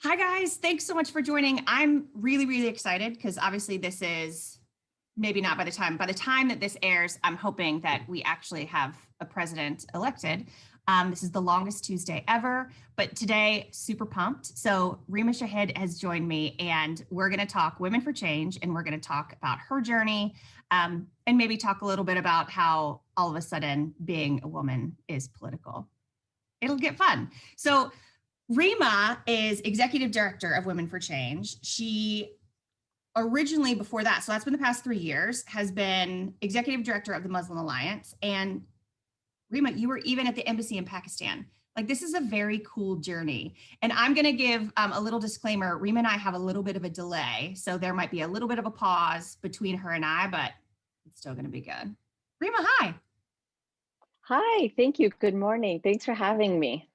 Hi guys, thanks so much for joining. I'm really excited because obviously this is maybe not by the time that this airs, I'm hoping that we actually have a president elected. This is the longest Tuesday ever, but today super pumped. So Rima Shahid has joined me and we're going to talk Women for Change, and we're going to talk about her journey, and maybe talk a little bit about how all of a sudden being a woman is political. It'll get fun. So Rima is executive director of Women for Change. She originally, before that, so that's been the past 3 years, has been executive director of the Muslim Alliance. And Rima, you were even at the embassy in Pakistan. Like, this is a very cool journey. And I'm going to give a little disclaimer. Rima and I have a little bit of a delay, so there might be a little bit of a pause between her and I, but it's still going to be good. Rima, hi. Hi, thank you. Good morning. Thanks for having me.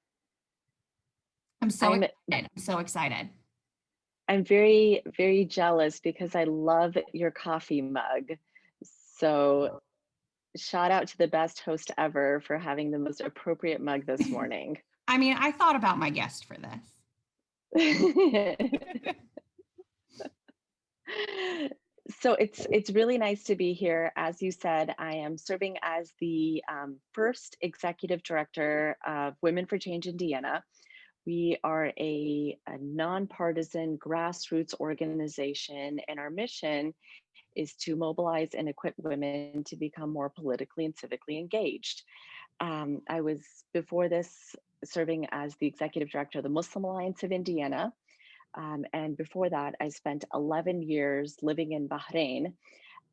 I'm so excited. I'm very jealous because I love your coffee mug. So shout out to the best host ever for having the most appropriate mug this morning. I mean, I thought about my guest for this. So it's really nice to be here. As you said, I am serving as the first executive director of Women for Change Indiana. We are a non-partisan grassroots organization, and our mission is to mobilize and equip women to become more politically and civically engaged. I was, before this, serving as the executive director of the Muslim Alliance of Indiana. And before that, I spent 11 years living in Bahrain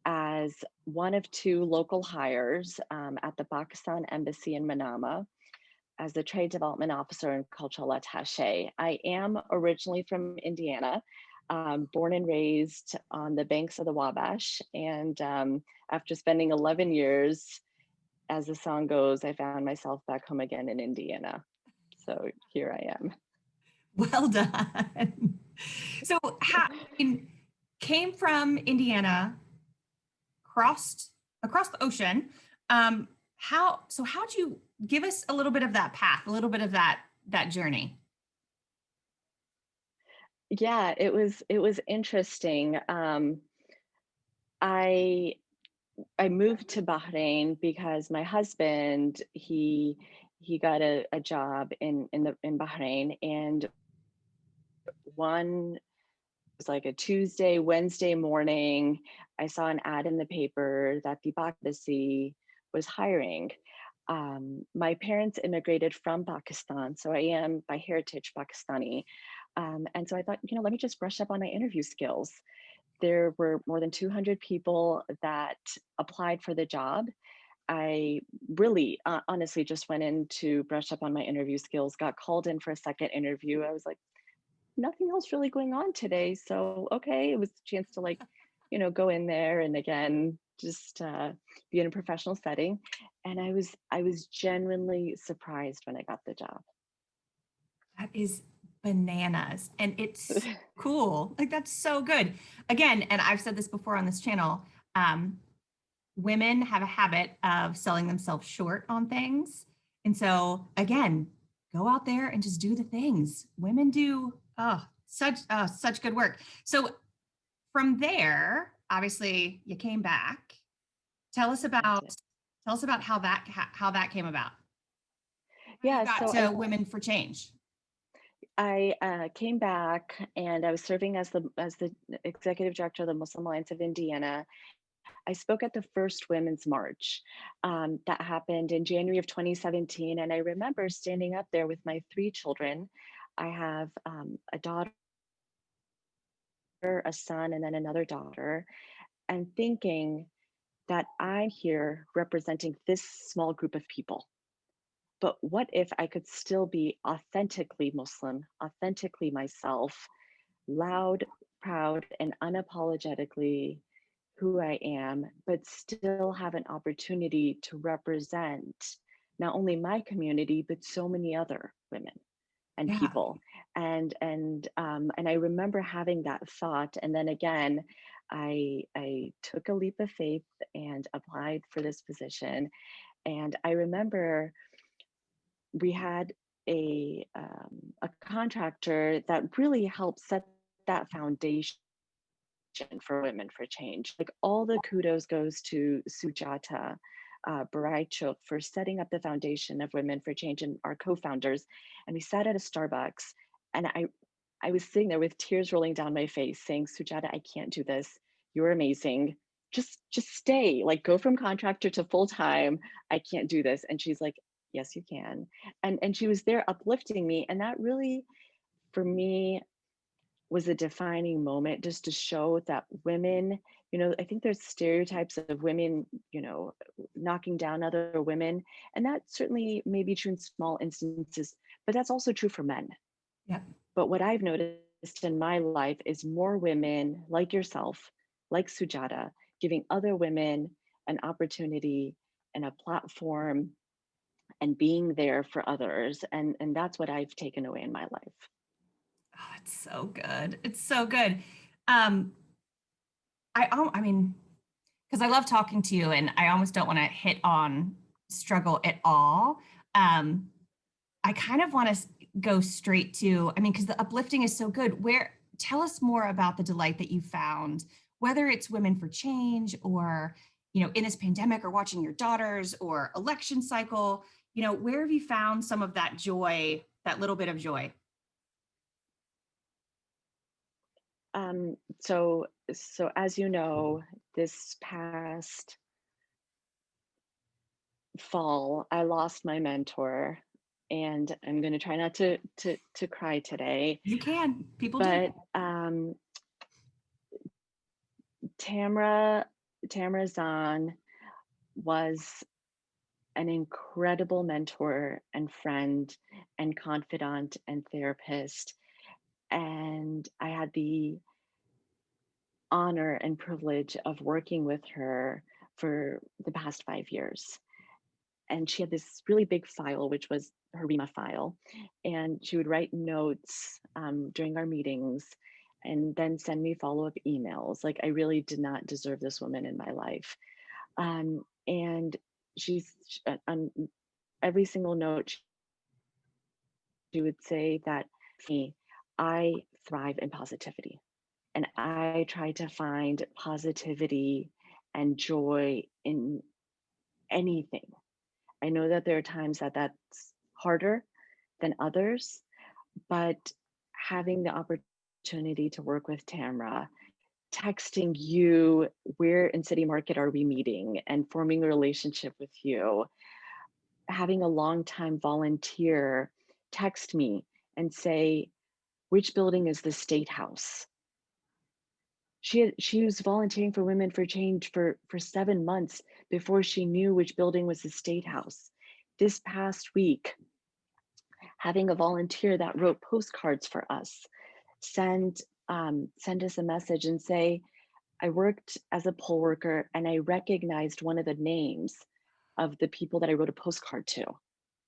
as one of two local hires at the Pakistan Embassy in Manama as the Trade Development Officer and Cultural Attaché. I am originally from Indiana, born and raised on the banks of the Wabash. And after spending 11 years, as the song goes, I found myself back home again in Indiana. So here I am. Well done. So, came from Indiana, crossed across the ocean. How'd you give us a little bit of that path, a little bit of that journey? Yeah, it was interesting. I moved to Bahrain because my husband, he got a job in Bahrain, and one was like a Tuesday, Wednesday morning, I saw an ad in the paper that the embassy was hiring. My parents immigrated from Pakistan, so I am by heritage Pakistani. And so I thought, let me just brush up on my interview skills. There were more than 200 people that applied for the job. I really, honestly, just went in to brush up on my interview skills, got called in for a second interview. I was like, nothing else really going on today. So, okay, it was a chance to go in there and again, just be in a professional setting. And I was genuinely surprised when I got the job. That is bananas. And it's cool. Like, that's so good. Again, and I've said this before on this channel, women have a habit of selling themselves short on things. And so again, go out there and just do the things. Women do such good work. So from there, obviously you came back. Tell us about how that came about. Yeah, you got to Women for Change. I came back and I was serving as the executive director of the Muslim Alliance of Indiana. I spoke at the first Women's March that happened in January of 2017. And I remember standing up there with my 3 children. I have a daughter, a son, and then another daughter, and thinking that I'm here representing this small group of people. But what if I could still be authentically Muslim, authentically myself, loud, proud, and unapologetically who I am, but still have an opportunity to represent not only my community, but so many other women and people. And I remember having that thought. And then again, I took a leap of faith and applied for this position. And I remember we had a contractor that really helped set that foundation for Women for Change. Like all the kudos goes to Sujata Baraichuk for setting up the foundation of Women for Change and our co-founders. And we sat at a Starbucks, and I was sitting there with tears rolling down my face saying, Sujata, I can't do this. You're amazing. Just stay, like go from contractor to full-time. I can't do this. And she's like, yes, you can. And she was there uplifting me. And that really, for me, was a defining moment, just to show that women, I think there's stereotypes of women, knocking down other women. And that certainly may be true in small instances, but that's also true for men. Yeah. But what I've noticed in my life is more women like yourself, like Sujata, giving other women an opportunity and a platform and being there for others. And that's what I've taken away in my life. Oh, it's so good. It's so good. I mean, because I love talking to you, and I almost don't want to hit on struggle at all. I kind of want to go straight to, I mean, because the uplifting is so good. Tell us more about the delight that you found, whether it's Women for Change or, in this pandemic or watching your daughters or election cycle, where have you found some of that joy, that little bit of joy? So as you know, this past fall, I lost my mentor, and I'm going to try not to cry today. You can. People do. But Tamara Zahn was an incredible mentor and friend and confidant and therapist. And I had the honor and privilege of working with her for the past 5 years. And she had this really big file, which was her Rima file. And she would write notes during our meetings and then send me follow-up emails. Like, I really did not deserve this woman in my life. And she's on every single note, she would say that I thrive in positivity. And I try to find positivity and joy in anything. I know that there are times that that's harder than others, but having the opportunity to work with Tamara, texting you, where in City Market are we meeting, and forming a relationship with you, having a longtime volunteer text me and say, which building is the State House? She was volunteering for Women for Change for 7 months before she knew which building was the State House. This past week, having a volunteer that wrote postcards for us send us a message and say, I worked as a poll worker and I recognized one of the names of the people that I wrote a postcard to.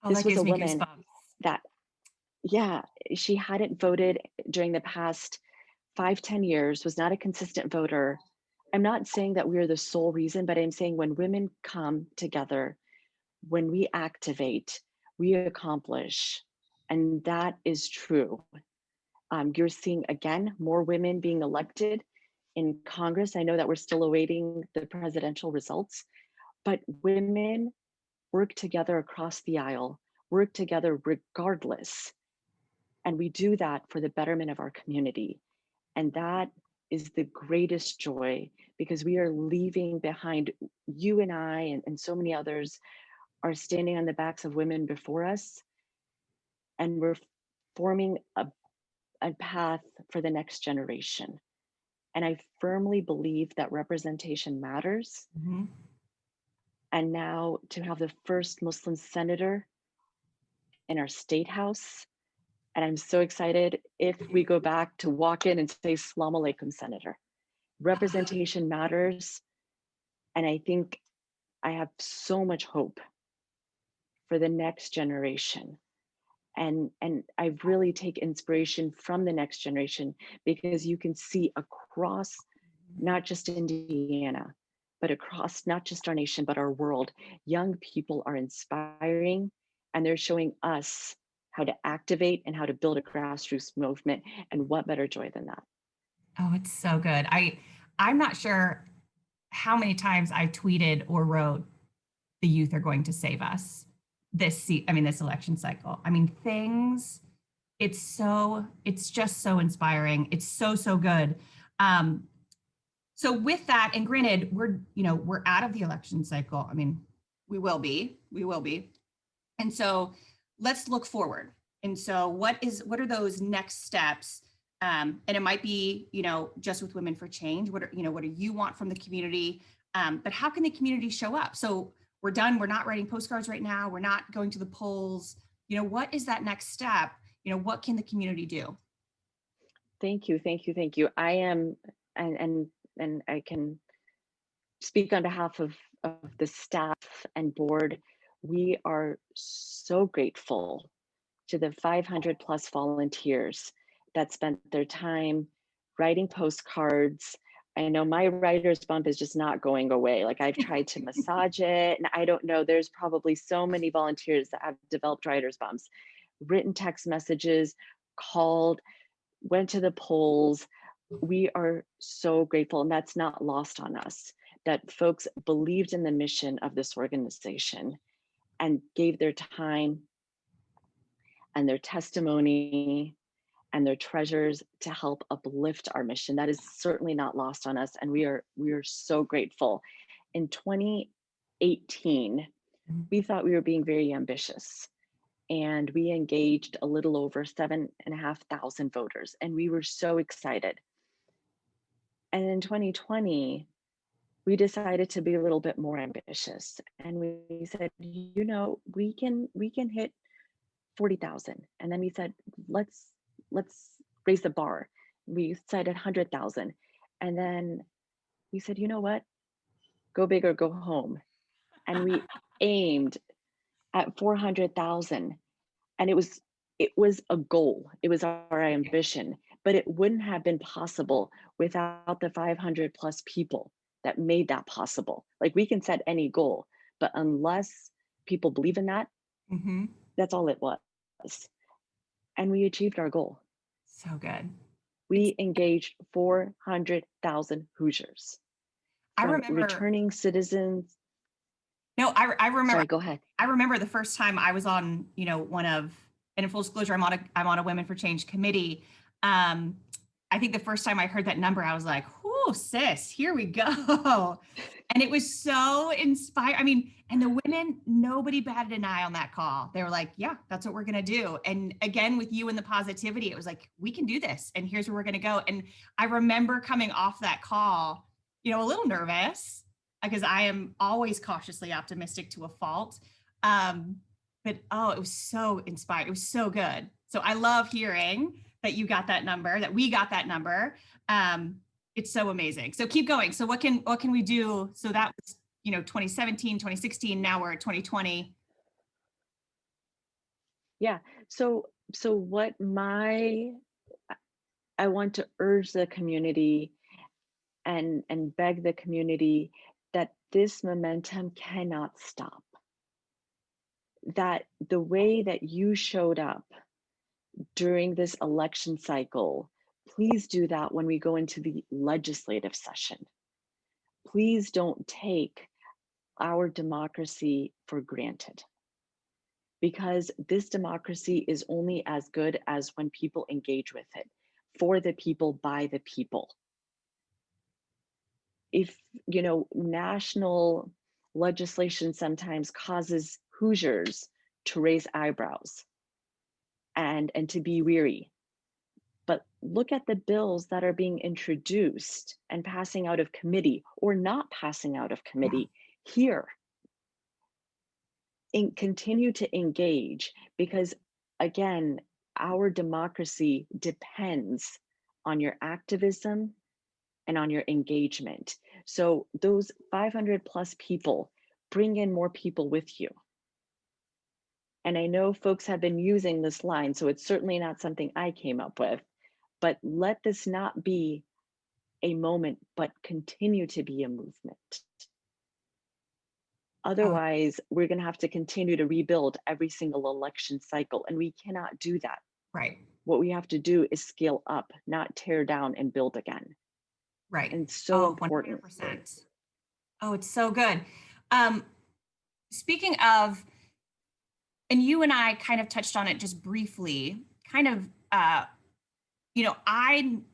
Oh, This that was gives a me woman goosebumps. that, yeah, she hadn't voted during the past 5-10 years, was not a consistent voter. I'm not saying that we're the sole reason, but I'm saying when women come together, when we activate, we accomplish. And that is true. You're seeing, again, more women being elected in Congress. I know that we're still awaiting the presidential results, but women work together across the aisle, work together regardless. And we do that for the betterment of our community. And that is the greatest joy, because we are leaving behind, you and I and so many others are standing on the backs of women before us, and we're forming a path for the next generation. And I firmly believe that representation matters. Mm-hmm. And now to have the first Muslim senator in our state house, and I'm so excited if we go back to walk in and say, Assalamu alaikum, Senator. Representation matters. And I think I have so much hope for the next generation. And I really take inspiration from the next generation, because you can see across, not just Indiana, but across not just our nation, but our world, young people are inspiring, and they're showing us how to activate, and how to build a grassroots movement. And what better joy than that? Oh, it's so good. I'm not sure how many times I tweeted or wrote, the youth are going to save us this election cycle. I mean, it's just so inspiring. It's so good. Um, so with that, and granted, we're out of the election cycle. I mean, we will be. And so let's look forward. And so what are those next steps? And it might be, just with Women for Change. What do you want from the community? But how can the community show up? So we're done. We're not writing postcards right now. We're not going to the polls. What is that next step? What can the community do? Thank you, thank you, thank you. I am, and I can speak on behalf of the staff and board. We are so grateful to the 500 plus volunteers that spent their time writing postcards. I know my writer's bump is just not going away. Like, I've tried to massage it, and I don't know, there's probably so many volunteers that have developed writer's bumps, written text messages, called, went to the polls. We are so grateful, and that's not lost on us, that folks believed in the mission of this organization and gave their time and their testimony and their treasures to help uplift our mission. That is certainly not lost on us, and we are so grateful. In 2018, we thought we were being very ambitious, and we engaged a little over 7,500 voters, and we were so excited. And in 2020, we decided to be a little bit more ambitious, and we said, we can hit 40,000. And then we said, let's raise the bar. We said 100,000. And then we said, you know what? Go big or go home. And we aimed at 400,000. And it was a goal. It was our ambition, but it wouldn't have been possible without the 500 plus people that made that possible. Like, we can set any goal, but unless people believe in that, that's all it was. And we achieved our goal. So good. We engaged 400,000 Hoosiers. I remember returning citizens. No, I remember. Sorry, go ahead. I remember the first time I was on, and in full disclosure, I'm on a Women for Change committee. I think the first time I heard that number, I was like, "Whoo, sis, here we go." And it was so inspiring. I mean, and the women, nobody batted an eye on that call. They were like, yeah, that's what we're going to do. And again, with you and the positivity, it was like, we can do this. And here's where we're going to go. And I remember coming off that call, a little nervous, because I am always cautiously optimistic to a fault. But it was so inspiring. It was so good. So I love hearing that you got that number, that we got that number. It's so amazing. So keep going. So what can we do? So that was, 2017, 2016, now we're at 2020. Yeah. So what I want to urge the community and beg the community that this momentum cannot stop. That the way that you showed up during this election cycle, please do that when we go into the legislative session. Please don't take our democracy for granted, because this democracy is only as good as when people engage with it, for the people, by the people. If, national legislation sometimes causes Hoosiers to raise eyebrows and to be weary, but look at the bills that are being introduced and passing out of committee or not passing out of committee here. And continue to engage, because again, our democracy depends on your activism and on your engagement. So those 500 plus people, bring in more people with you. And I know folks have been using this line, so it's certainly not something I came up with, but let this not be a moment, but continue to be a movement. Otherwise, we're going to have to continue to rebuild every single election cycle, and we cannot do that. Right. What we have to do is scale up, not tear down and build again. Right. And so Oh, important. 100%. Oh, it's so good. Um, Speaking of, and you and I kind of touched on it just briefly, kind of, I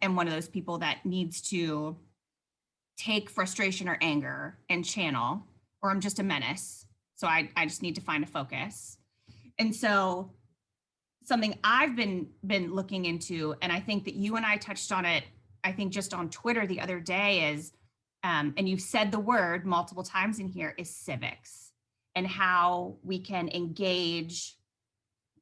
am one of those people that needs to take frustration or anger and channel, or I'm just a menace. So I just need to find a focus. And so something I've been looking into, and I think that you and I touched on it, I think just on Twitter the other day is, and you've said the word multiple times in here, is civics, and how we can engage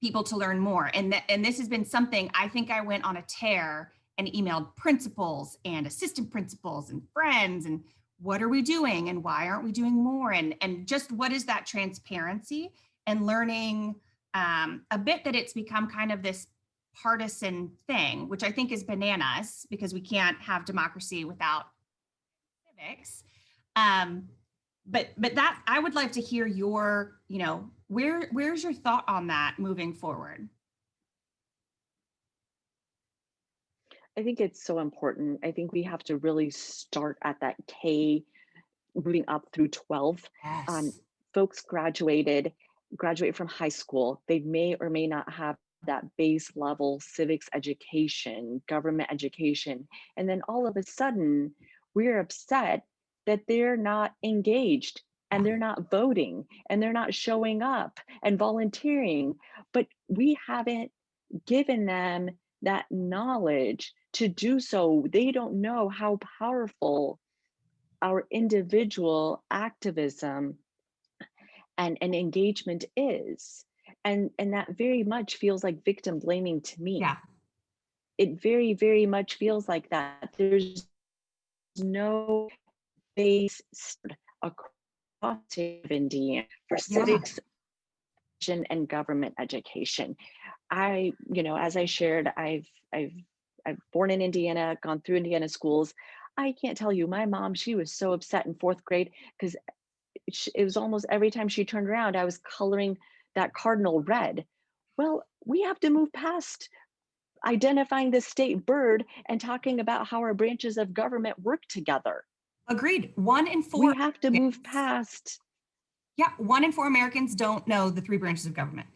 people to learn more. And this has been something, I think I went on a tear and emailed principals and assistant principals and friends, and what are we doing and why aren't we doing more? And just what is that transparency, and learning a bit that it's become kind of this partisan thing, which I think is bananas, because we can't have democracy without civics. But that, I would like to hear your, where's your thought on that moving forward? I think it's so important. I think we have to really start at that K, moving up through 12. Yes. Folks graduate from high school. They may or may not have that base level civics education, government education. And then all of a sudden, we're upset that they're not engaged and they're not voting and they're not showing up and volunteering. But we haven't given them that knowledge to do so. They don't know how powerful our individual activism and engagement is. And that very much feels like victim blaming to me. Yeah. It very, very much feels like that. There's no base across the state of Indiana for Yeah. civics and government education. As I shared, I've born in Indiana, gone through Indiana schools. I can't tell you, my mom, she was so upset in fourth grade because it was almost every time she turned around, I was coloring that cardinal red. Well, we have to move past identifying the state bird and talking about how our branches of government work together. Agreed. 1 in 4 We have to move Americans, past. yeah, 1 in 4 Americans don't know the 3 branches of government.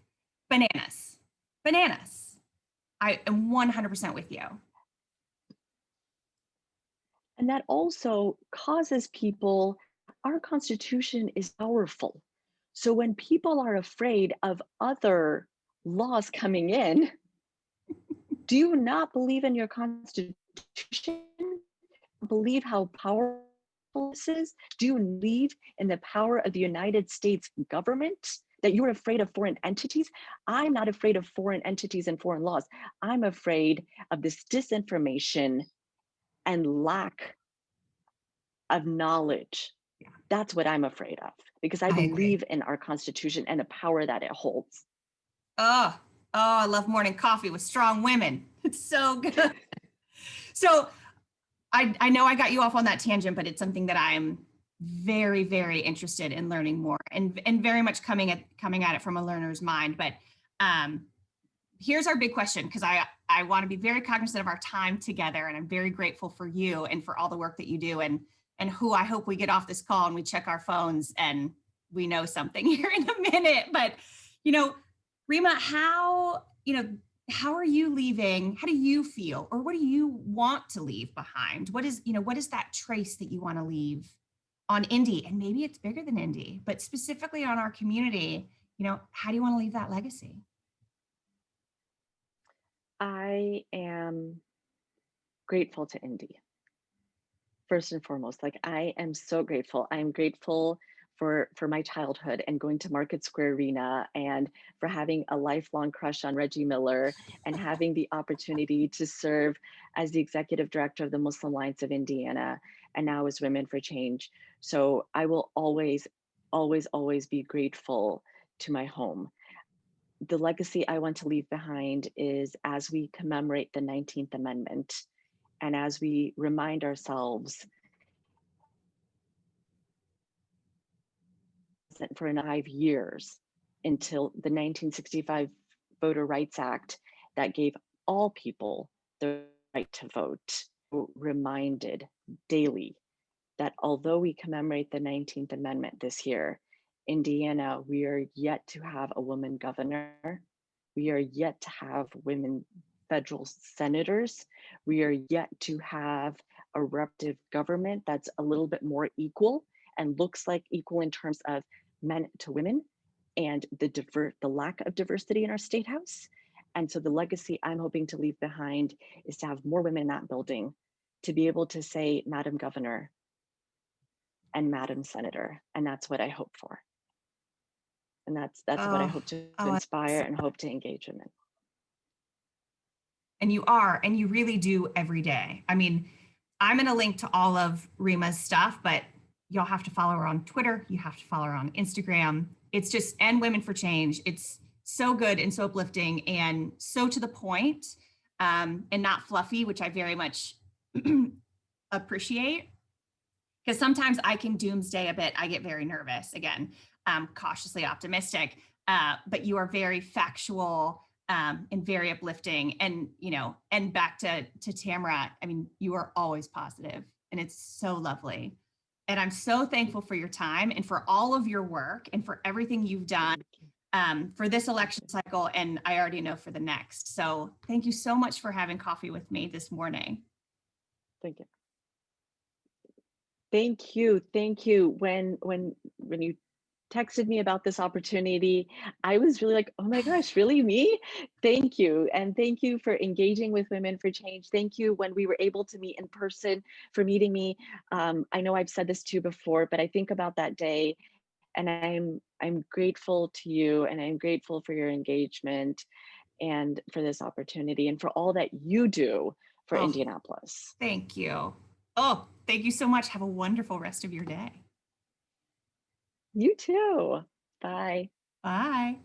Bananas. Bananas. I am 100% with you. And that also causes people, our Constitution is powerful. So when people are afraid of other laws coming in, do you not believe in your Constitution? Believe how powerful this is? Do you believe in the power of the United States government? That you're afraid of foreign entities? I'm not afraid of foreign entities and foreign laws. I'm afraid of this disinformation and lack of knowledge. Yeah. That's what I'm afraid of, because I I agree. believe in our Constitution and the power that it holds. Oh, I love morning coffee with strong women. It's so good. So I know I got you off on that tangent, but it's something that I'm very, very interested in learning more, and very much coming at it from a learner's mind. But here's our big question, because I want to be very cognizant of our time together, and I'm very grateful for you and for all the work that you do, and who I hope we get off this call and we check our phones and we know something here in a minute. But Rima, how are you leaving? How do you feel, or what do you want to leave behind? What is that trace that you want to leave on Indy? And maybe it's bigger than Indy, but specifically on our community, how do you want to leave that legacy? I am grateful to Indy. First and foremost, like, I am so grateful. I am grateful for my childhood and going to Market Square Arena, and for having a lifelong crush on Reggie Miller, and having the opportunity to serve as the executive director of the Muslim Alliance of Indiana, and now as Women for Change. So I will always, always, always be grateful to my home. The legacy I want to leave behind is, as we commemorate the 19th Amendment, and as we remind ourselves for 5 years until the 1965 Voter Rights Act that gave all people the right to vote. Reminded daily that although we commemorate the 19th Amendment this year, Indiana, we are yet to have a woman governor. We are yet to have women federal senators. We are yet to have a representative government that's a little bit more equal and looks like equal in terms of men to women and the lack of diversity in our state house. And so the legacy I'm hoping to leave behind is to have more women in that building, to be able to say, Madam Governor and Madam Senator. And that's what I hope for. And that's what I hope to inspire and hope to engage women. And you are, and you really do every day. I mean, I'm going to link to all of Rima's stuff, but you'll have to follow her on Twitter. You have to follow her on Instagram. It's just, and Women4Change. It's so good and so uplifting and so to the point, and not fluffy, which I very much appreciate. Because sometimes I can doomsday a bit. I get very nervous, again, cautiously optimistic, but you are very factual and very uplifting. And, you know, and back to Tamara, I mean, you are always positive and it's so lovely. And I'm so thankful for your time and for all of your work and for everything you've done for this election cycle. And I already know for the next. So thank you so much for having coffee with me this morning. Thank you. Thank you. Thank you. When you texted me about this opportunity, I was really like, oh my gosh, really me? Thank you. And thank you for engaging with Women4Change. Thank you when we were able to meet in person for meeting me. I know I've said this to you before, but I think about that day and I'm grateful to you and I'm grateful for your engagement and for this opportunity and for all that you do for Indianapolis. Thank you. Oh, thank you so much. Have a wonderful rest of your day. You too. Bye. Bye.